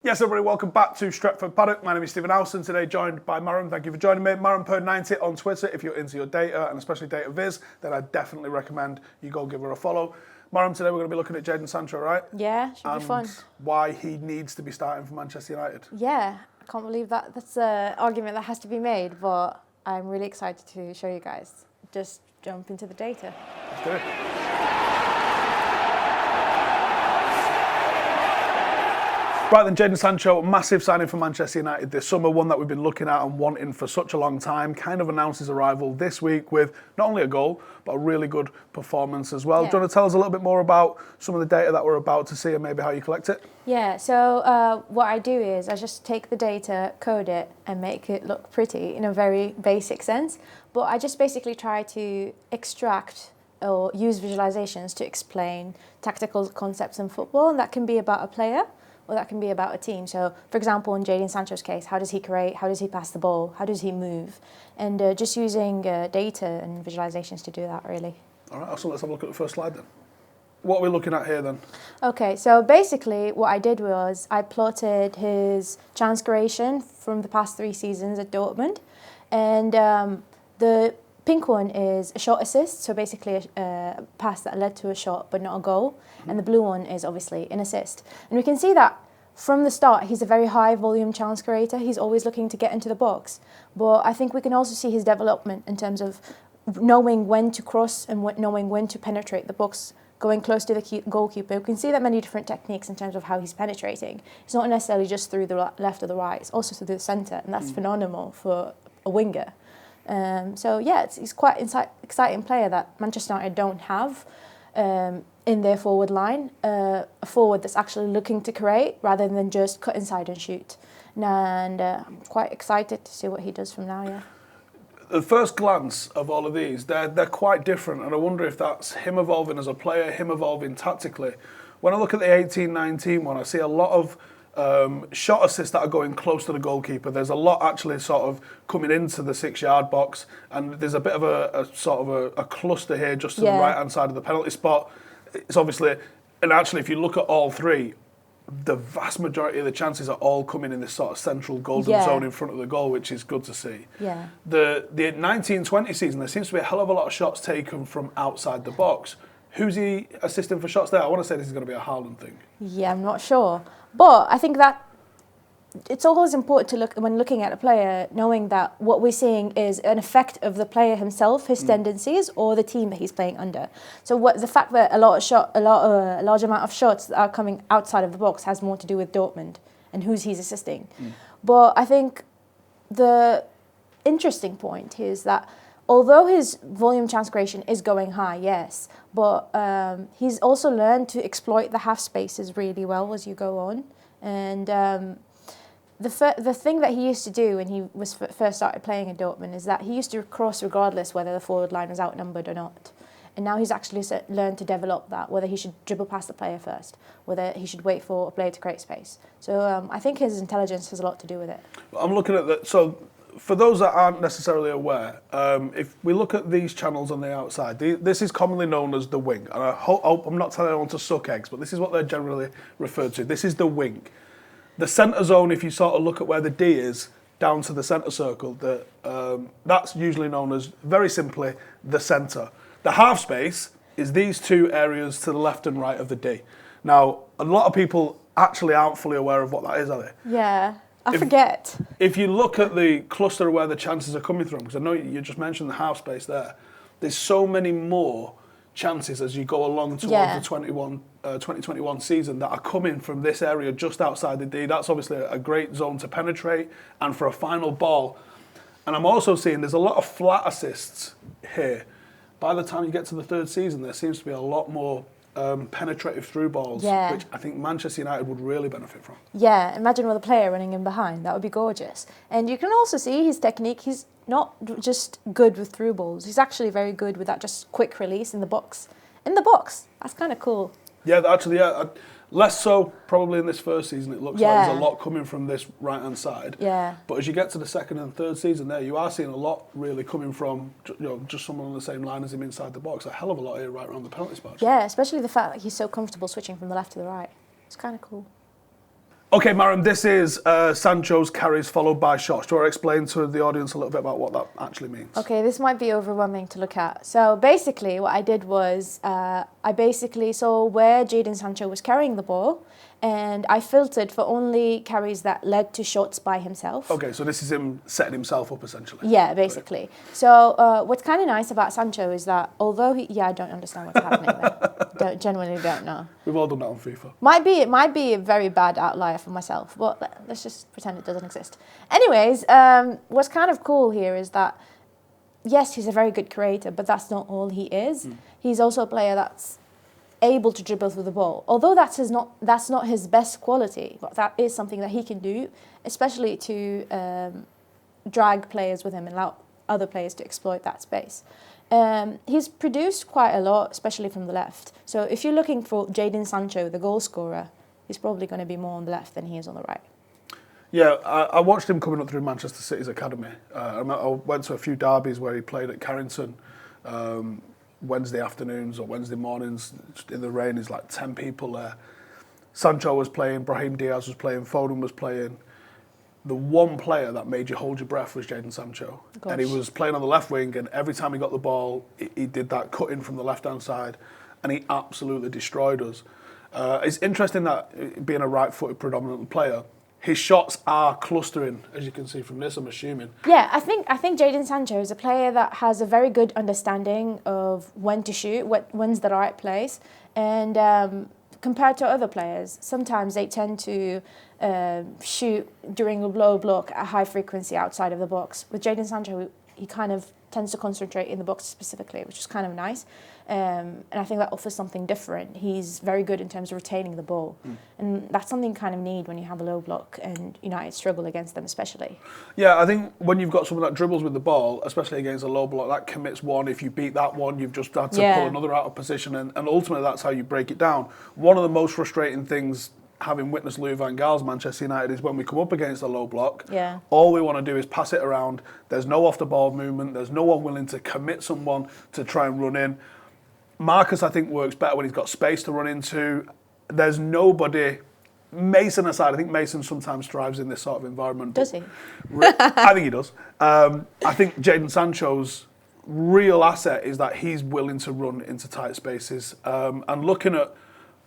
Yes, everybody, welcome back to Stretford Paddock. My name is Howson, today joined by Maram. Thank you for joining me. Maram per 90 on Twitter. If you're into your data, and especially data viz, then I definitely recommend you go give her a follow. Maram, today we're going to be looking at Jadon Sancho, right? Yeah, should be fun. Why he needs to be starting for Manchester United. Yeah, I can't believe that. That's an argument that has to be made, but I'm really excited to show you guys. Just jump into the data. Let's do it. Right then, Jadon Sancho, massive signing for Manchester United this summer, one that we've been looking at and wanting for such a long time, kind of announced his arrival this week with not only a goal, but a really good performance as well. Yeah. Do you want to tell us a little bit more about some of the data that we're about to see and maybe how you collect it? Yeah, so what I do is I just take the data, code it, and make it look pretty in a very basic sense. But I just basically try to extract or use visualizations to explain tactical concepts in football, and that can be about a player, or that can be about a team. So, for example, in Jadon Sancho's case, how does he create, how does he pass the ball, how does he move? And just using data and visualizations to do that, really. All right, so let's have a look at the first slide then. What are we looking at here then? Okay, so basically what I did was I plotted his chance creation from the past 3 seasons at Dortmund. And the pink one is a shot assist, so basically a pass that led to a shot but not a goal. And the blue one is obviously an assist. And we can see that from the start, he's a very high volume chance creator. He's always looking to get into the box. But I think we can also see his development in terms of knowing when to cross and knowing when to penetrate the box, going close to the goalkeeper. We can see that many different techniques in terms of how he's penetrating. It's not necessarily just through the left or the right, it's also through the centre, and that's phenomenal for a winger. So yeah, he's quite an exciting player that Manchester United don't have in their forward line. A forward that's actually looking to create rather than just cut inside and shoot. And I'm quite excited to see what he does from now, yeah. The first glance of all of these, they're quite different, and I wonder if that's him evolving as a player, him evolving tactically. When I look at the 18-19 one, I see a lot of shot assists that are going close to the goalkeeper. There's a lot actually sort of coming into the 6-yard box, and there's a bit of a cluster here just to the right-hand side of the penalty spot. It's obviously, and actually if you look at all three, the vast majority of the chances are all coming in this sort of central golden zone in front of the goal, which is good to see. Yeah. The 19-20 season, there seems to be a hell of a lot of shots taken from outside the box. Who's he assisting for shots there? I want to say this is going to be a Howson thing. Yeah, I'm not sure. But I think that it's always important to look, when looking at a player, knowing that what we're seeing is an effect of the player himself, his tendencies, or the team that he's playing under. So the fact that a large amount of shots that are coming outside of the box has more to do with Dortmund and who's he's assisting. But I think the interesting point is that although his volume chance creation is going high, yes, but he's also learned to exploit the half spaces really well as you go on. And the thing that he used to do when he was first started playing in Dortmund is that he used to cross regardless whether the forward line was outnumbered or not. And now he's actually learned to develop that, whether he should dribble past the player first, whether he should wait for a player to create space. So I think his intelligence has a lot to do with it. I'm looking at that. So for those that aren't necessarily aware, if we look at these channels on the outside, this is commonly known as the wing. And I hope I'm not telling anyone to suck eggs, but this is what they're generally referred to. This is the wing. The centre zone, if you sort of look at where the D is, down to the centre circle, that's usually known as, very simply, the centre. The half space is these two areas to the left and right of the D. Now, a lot of people actually aren't fully aware of what that is, are they? Yeah, I forget. If you look at the cluster where the chances are coming from, because I know you just mentioned the half space there's so many more chances as you go along towards the 2021 season that are coming from this area just outside the D. That's obviously a great zone to penetrate and for a final ball. And I'm also seeing there's a lot of flat assists here. By the time you get to the third season, there seems to be a lot more penetrative through balls, which I think Manchester United would really benefit from. Yeah, imagine with a player running in behind. That would be gorgeous. And you can also see his technique. He's not just good with through balls. He's actually very good with that just quick release in the box. In the box. That's kind of cool. Yeah, actually, less so probably in this first season. It looks like there's a lot coming from this right-hand side. Yeah. But as you get to the second and third season there, you are seeing a lot really coming from just someone on the same line as him inside the box. A hell of a lot here right around the penalty spot. Yeah, especially the fact that he's so comfortable switching from the left to the right. It's kind of cool. Okay, Maram, this is Sancho's carries followed by shots. Do you want to explain to the audience a little bit about what that actually means? Okay, this might be overwhelming to look at. So basically what I did was I basically saw where Jadon Sancho was carrying the ball, and I filtered for only carries that led to shots by himself. Okay, so this is him setting himself up essentially. Yeah, basically. So what's kind of nice about Sancho is that although I don't understand what's happening there. Genuinely don't know. We've all done that on FIFA. It might be a very bad outlier for myself, but let's just pretend it doesn't exist. Anyways, what's kind of cool here is that yes, he's a very good creator, but that's not all he is. He's also a player that's able to dribble through the ball. Although that's not his best quality, but that is something that he can do, especially to drag players with him and allow other players to exploit that space. He's produced quite a lot, especially from the left. So if you're looking for Jadon Sancho, the goal scorer, he's probably going to be more on the left than he is on the right. Yeah, I watched him coming up through Manchester City's academy. I went to a few derbies where he played at Carrington. Wednesday afternoons or Wednesday mornings in the rain, there's like 10 people there. Sancho was playing, Brahim Diaz was playing, Foden was playing. The one player that made you hold your breath was Jadon Sancho. Gosh. And he was playing on the left wing, and every time he got the ball, he did that cut in from the left-hand side, and he absolutely destroyed us. It's interesting that being a right-footed predominant player, his shots are clustering, as you can see from this, I'm assuming. Yeah, I think Jadon Sancho is a player that has a very good understanding of when to shoot, when's the right place, and compared to other players, sometimes they tend to shoot during a low block at high frequency outside of the box. With Jadon Sancho, he kind of tends to concentrate in the box specifically, which is kind of nice. And I think that offers something different. He's very good in terms of retaining the ball. And that's something you kind of need when you have a low block, and United struggle against them especially. Yeah, I think when you've got someone that dribbles with the ball, especially against a low block, that commits one. If you beat that one, you've just had to pull another out of position, and ultimately that's how you break it down. One of the most frustrating things, having witnessed Louis van Gaal's Manchester United, is when we come up against a low block, all we want to do is pass it around. There's no off-the-ball movement. There's no one willing to commit someone to try and run in. Marcus, I think, works better when he's got space to run into. There's nobody. Mason aside, I think Mason sometimes thrives in this sort of environment. Does he? I think he does. I think Jadon Sancho's real asset is that he's willing to run into tight spaces, and looking at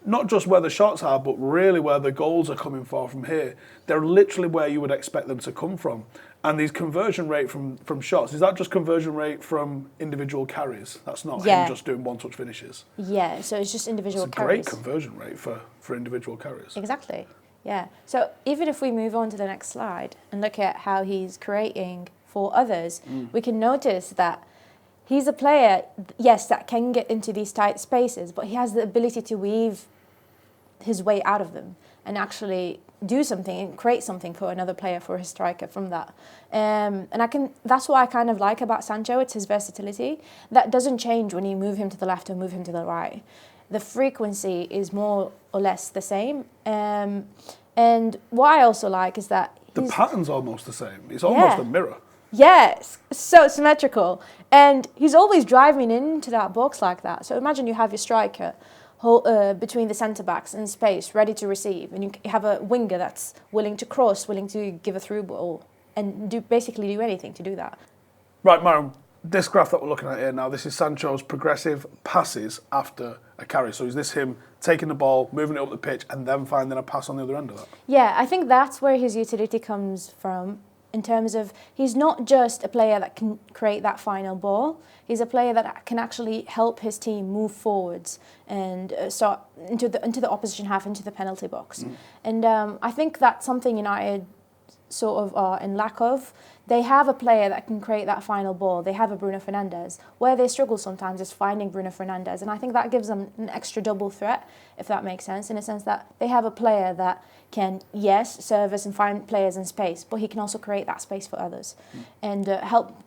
not just where the shots are, but really where the goals are coming from here. They're literally where you would expect them to come from. And these conversion rate from shots, is that just conversion rate from individual carries? That's not him just doing one-touch finishes? Yeah, so it's just individual carries. It's a great conversion rate for individual carries. Exactly, yeah. So even if we move on to the next slide and look at how he's creating for others, we can notice that he's a player, yes, that can get into these tight spaces, but he has the ability to weave his way out of them and actually do something and create something for another player, for his striker from that. And that's what I kind of like about Sancho, it's his versatility. That doesn't change when you move him to the left or move him to the right. The frequency is more or less the same. And what I also like is that the pattern's almost the same. It's almost a mirror. Yes, so symmetrical. And he's always driving into that box like that. So imagine you have your striker between the centre-backs in space, ready to receive, and you have a winger that's willing to cross, willing to give a through ball, and basically do anything to do that. Right, Maram, this graph that we're looking at here now, this is Sancho's progressive passes after a carry. So is this him taking the ball, moving it up the pitch, and then finding a pass on the other end of that? Yeah, I think that's where his utility comes from, in terms of he's not just a player that can create that final ball. He's a player that can actually help his team move forwards and start into the opposition half, into the penalty box. And I think that's something United sort of are in lack of. They have a player that can create that final ball. They have a Bruno Fernandes. Where they struggle sometimes is finding Bruno Fernandes, and I think that gives them an extra double threat, if that makes sense, in a sense that they have a player that can, yes, service and find players in space, but he can also create that space for others and help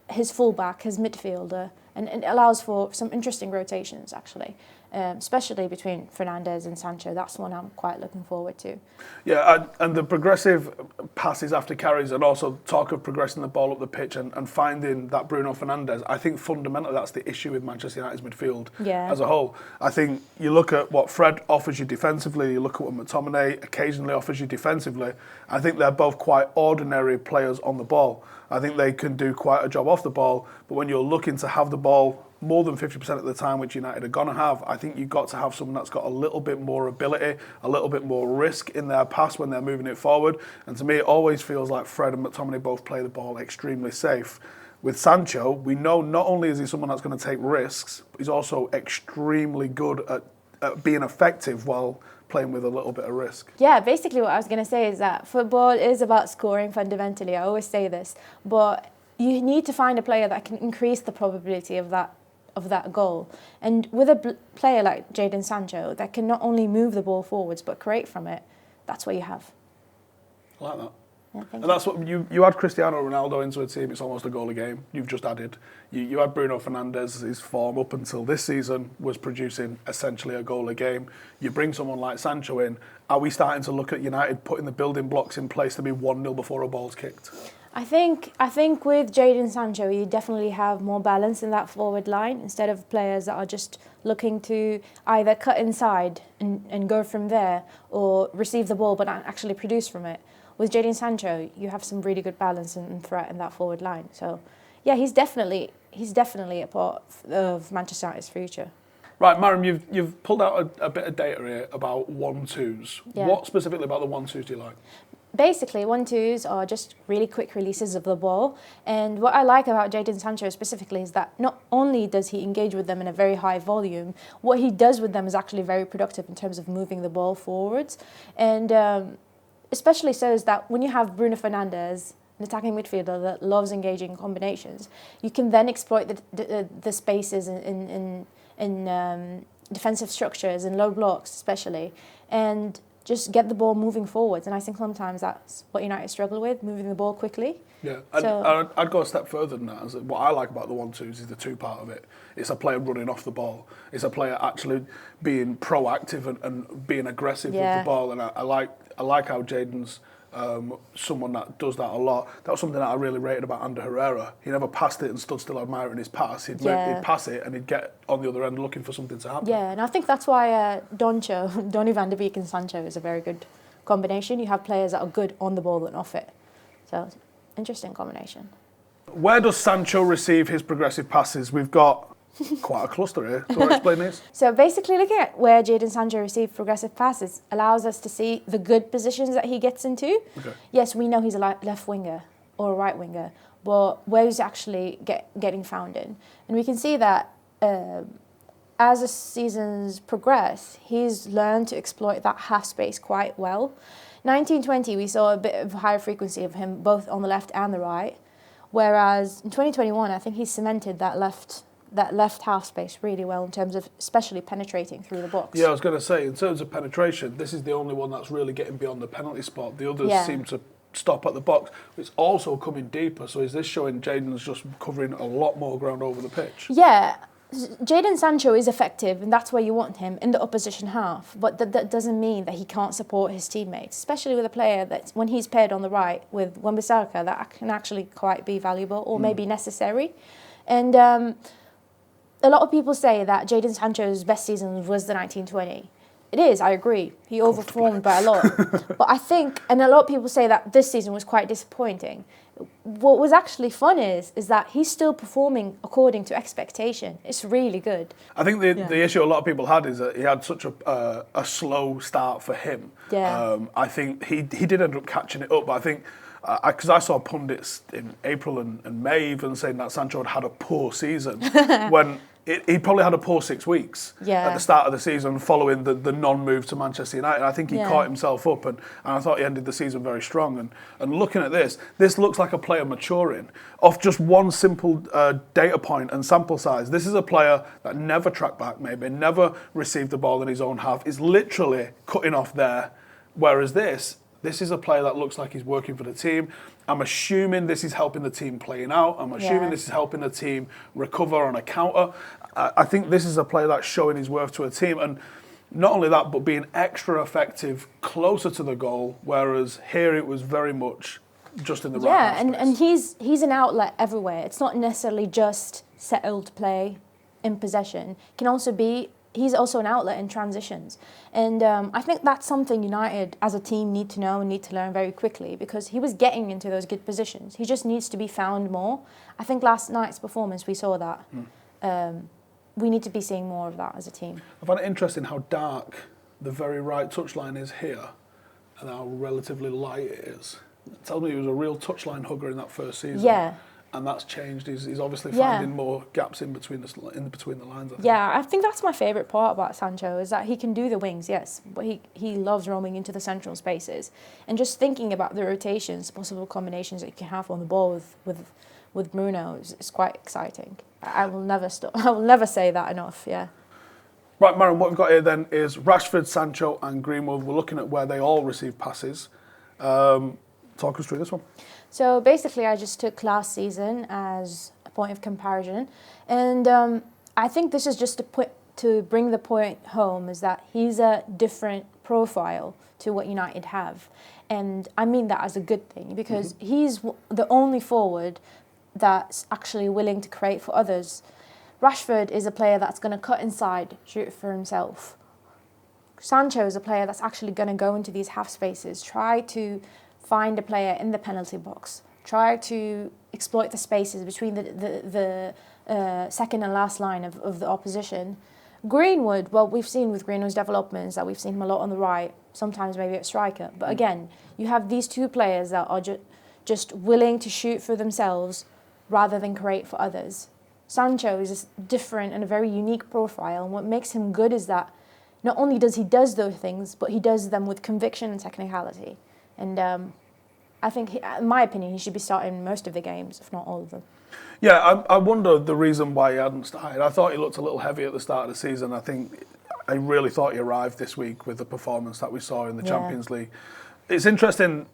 his fullback, his midfielder, and it allows for some interesting rotations, actually. especially between Fernandes and Sancho. That's one I'm quite looking forward to. Yeah, and the progressive passes after carries, and also talk of progressing the ball up the pitch and finding that Bruno Fernandes, I think fundamentally that's the issue with Manchester United's midfield as a whole. I think you look at what Fred offers you defensively, you look at what McTominay occasionally offers you defensively, I think they're both quite ordinary players on the ball. I think they can do quite a job off the ball, but when you're looking to have the ball more than 50% of the time, which United are going to have, I think you've got to have someone that's got a little bit more ability, a little bit more risk in their pass when they're moving it forward. And to me, it always feels like Fred and McTominay both play the ball extremely safe. With Sancho, we know not only is he someone that's going to take risks, but he's also extremely good at being effective while playing with a little bit of risk. Yeah, basically what I was going to say is that football is about scoring fundamentally. I always say this, but you need to find a player that can increase the probability of that goal. And with a player like Jadon Sancho that can not only move the ball forwards but create from it, that's what you have. I like that. Yeah, and that's what you had Cristiano Ronaldo into a team, it's almost a goal a game. You've just added. You had Bruno Fernandes, his form up until this season was producing essentially a goal a game. You bring someone like Sancho in, are we starting to look at United putting the building blocks in place to be 1-0 before a ball's kicked? I think with Jadon Sancho, you definitely have more balance in that forward line instead of players that are just looking to either cut inside and go from there or receive the ball but not actually produce from it. With Jadon Sancho, you have some really good balance and threat in that forward line. So, yeah, he's definitely a part of Manchester United's future. Right, Maram, you've pulled out a bit of data here about 1-2s. Yeah. What specifically about the 1-2s do you like? Basically, 1-2s are just really quick releases of the ball. And what I like about Jadon Sancho specifically is that not only does he engage with them in a very high volume, what he does with them is actually very productive in terms of moving the ball forwards. And especially so is that when you have Bruno Fernandes, an attacking midfielder that loves engaging in combinations, you can then exploit the spaces in defensive structures and low blocks especially, and just get the ball moving forwards. And I think sometimes that's what United struggle with, moving the ball quickly. Yeah, So, I'd go a step further than that. What I like about the 1-2s is the two part of it. It's a player running off the ball. It's a player actually being proactive and being aggressive with the ball. And I like how Jadon's someone that does that a lot. That was something that I really rated about Ander Herrera. He never passed it and stood still admiring his pass. He'd pass it and he'd get on the other end looking for something to happen. Yeah, and I think that's why Donny van de Beek and Sancho is a very good combination. You have players that are good on the ball and off it. So, interesting combination. Where does Sancho receive his progressive passes? We've got quite a cluster here. Do you want to explain this? So basically looking at where Jadon Sancho received progressive passes allows us to see the good positions that he gets into. Okay. Yes, we know he's a left winger or a right winger, but where he's actually getting found in. And we can see that as the seasons progress, he's learned to exploit that half space quite well. 1920, we saw a bit of higher frequency of him both on the left and the right, whereas in 2021, I think he's cemented that left half space really well in terms of especially penetrating through the box. Yeah, I was going to say, in terms of penetration, this is the only one that's really getting beyond the penalty spot. The others seem to stop at the box. It's also coming deeper, so is this showing Jadon's just covering a lot more ground over the pitch? Yeah, Jadon Sancho is effective, and that's where you want him, in the opposition half. But that doesn't mean that he can't support his teammates, especially with a player that, when he's paired on the right with Wan-Bissaka, that can actually quite be valuable or maybe necessary. And a lot of people say that Jadon Sancho's best season was the 1920. It is, I agree. He overperformed by a lot. But I think, and a lot of people say that this season was quite disappointing. What was actually fun is that he's still performing according to expectation. It's really good. I think the issue a lot of people had is that he had such a slow start for him. Yeah. I think he did end up catching it up, but I think, because I saw pundits in April and May even saying that Sancho had a poor season when he probably had a poor 6 weeks at the start of the season following the non-move to Manchester United. I think he caught himself up and I thought he ended the season very strong. And looking at this looks like a player maturing off just one simple data point and sample size. This is a player that never tracked back, maybe never received the ball in his own half, is literally cutting off there. Whereas this, This is a player that looks like he's working for the team. I'm assuming this is helping the team playing out. I'm assuming this is helping the team recover on a counter. I think this is a player that's showing his worth to a team. And not only that, but being extra effective closer to the goal, whereas here it was very much just in the right Yeah, and he's an outlet everywhere. It's not necessarily just settled play in possession. He's also an outlet in transitions. And I think that's something United as a team need to know and need to learn very quickly, because he was getting into those good positions. He just needs to be found more. I think last night's performance, we saw that. We need to be seeing more of that as a team. I find it interesting how dark the very right touchline is here and how relatively light it is. It tells me he was a real touchline hugger in that first season. Yeah. And that's changed. He's obviously finding more gaps in between the lines. I think. Yeah, I think that's my favourite part about Sancho, is that he can do the wings, yes, but he loves roaming into the central spaces. And just thinking about the rotations, possible combinations that you can have on the ball with Bruno is quite exciting. I will never stop. I will never say that enough. Yeah. Right, Maram, what we've got here then is Rashford, Sancho, and Greenwood. We're looking at where they all receive passes. Talk us through this one. So basically, I just took last season as a point of comparison, and I think this is just to bring the point home, is that he's a different profile to what United have, and I mean that as a good thing, because he's the only forward that's actually willing to create for others. Rashford is a player that's going to cut inside, shoot for himself. Sancho is a player that's actually going to go into these half spaces, try to find a player in the penalty box, try to exploit the spaces between the second and last line of the opposition. Greenwood, well, we've seen with Greenwood's developments that we've seen him a lot on the right, sometimes maybe at striker. But again, you have these two players that are just willing to shoot for themselves rather than create for others. Sancho is different and a very unique profile, and what makes him good is that not only does he does those things, but he does them with conviction and technicality. And I think, in my opinion, he should be starting most of the games, if not all of them. Yeah, I wonder the reason why he hadn't started. I thought he looked a little heavy at the start of the season. I really thought he arrived this week with the performance that we saw in the Champions League. It's interesting.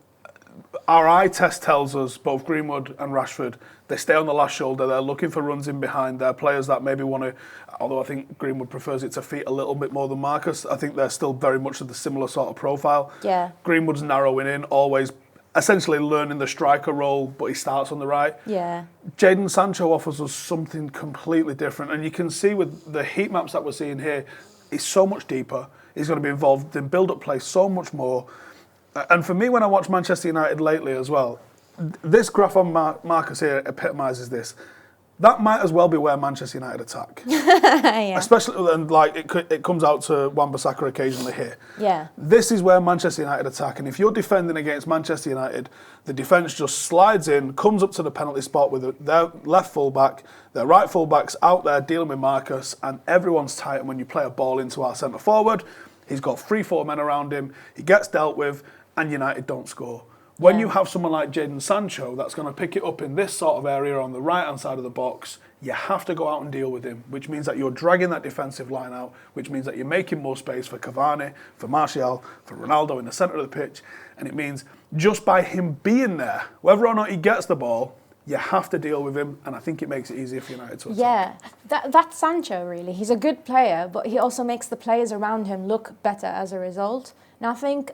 Our eye test tells us both Greenwood and Rashford, they stay on the last shoulder. They're looking for runs in behind. They're players that maybe want to, although I think Greenwood prefers it to feet a little bit more than Marcus, I think they're still very much of the similar sort of profile. Yeah. Greenwood's narrowing in, always essentially learning the striker role, but he starts on the right. Yeah. Jadon Sancho offers us something completely different. And you can see with the heat maps that we're seeing here, he's so much deeper. He's going to be involved in build-up play so much more. And for me, when I watch Manchester United lately as well, this graph on Marcus here epitomises this. That might as well be where Manchester United attack. Yeah. Especially, and like it comes out to Wan-Bissaka occasionally here. Yeah. This is where Manchester United attack. And if you're defending against Manchester United, the defence just slides in, comes up to the penalty spot with their left full-back, their right full-back's out there dealing with Marcus, and everyone's tight. And when you play a ball into our centre-forward, he's got 3-4 men around him, he gets dealt with, and United don't score. When you have someone like Jadon Sancho that's going to pick it up in this sort of area on the right-hand side of the box, you have to go out and deal with him, which means that you're dragging that defensive line out, which means that you're making more space for Cavani, for Martial, for Ronaldo in the centre of the pitch. And it means just by him being there, whether or not he gets the ball, you have to deal with him, and I think it makes it easier for United to attack. Yeah, that's Sancho really. He's a good player, but he also makes the players around him look better as a result. And I think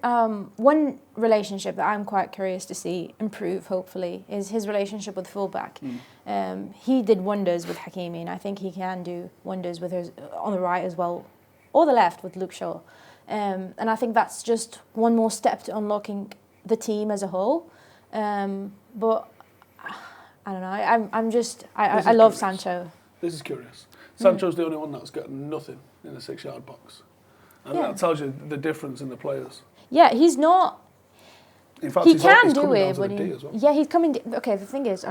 one relationship that I'm quite curious to see improve, hopefully, is his relationship with fullback. He did wonders with Hakimi, and I think he can do wonders with his on the right as well, or the left with Luke Shaw. And I think that's just one more step to unlocking the team as a whole. But I don't know. I love curious. Sancho. This is curious. Sancho's the only one that's got nothing in the 6-yard box. And that tells you the difference in the players. Yeah, he's not. In fact, He he's can do coming it, down to but the D as well. yeah, he's coming. Okay, the thing is,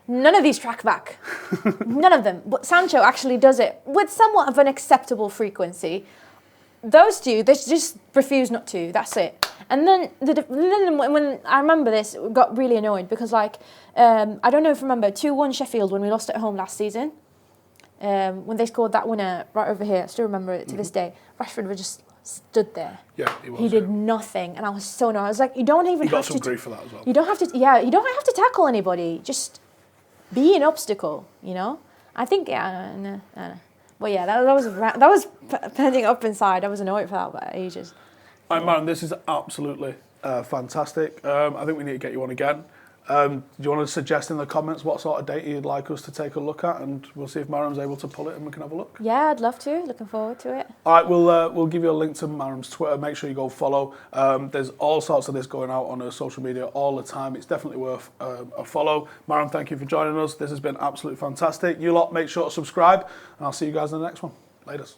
none of these track back. None of them. But Sancho actually does it with somewhat of an acceptable frequency. Those two, they just refuse not to. That's it. And then when I remember this, I got really annoyed because I don't know if you remember 2-1 Sheffield when we lost at home last season. When they scored that winner right over here, I still remember it to this day. Rashford was just stood there. Yeah, he was. He did nothing, and I was so annoyed. I was like, you don't even He got have some to. grief for that as well. You don't have to. Yeah, you don't have to tackle anybody. Just be an obstacle. You know. I think no. Well, yeah, that was pending up inside. I was annoyed for that for ages. All right, Maram, this is absolutely fantastic. I think we need to get you on again. Do you want to suggest in the comments what sort of data you'd like us to take a look at, and we'll see if Maram's able to pull it and we can have a look? Yeah, I'd love to. Looking forward to it. All right, we'll give you a link to Maram's Twitter. Make sure you go follow. There's all sorts of this going out on her social media all the time. It's definitely worth a follow. Maram, thank you for joining us. This has been absolutely fantastic. You lot, make sure to subscribe, and I'll see you guys in the next one. Laters.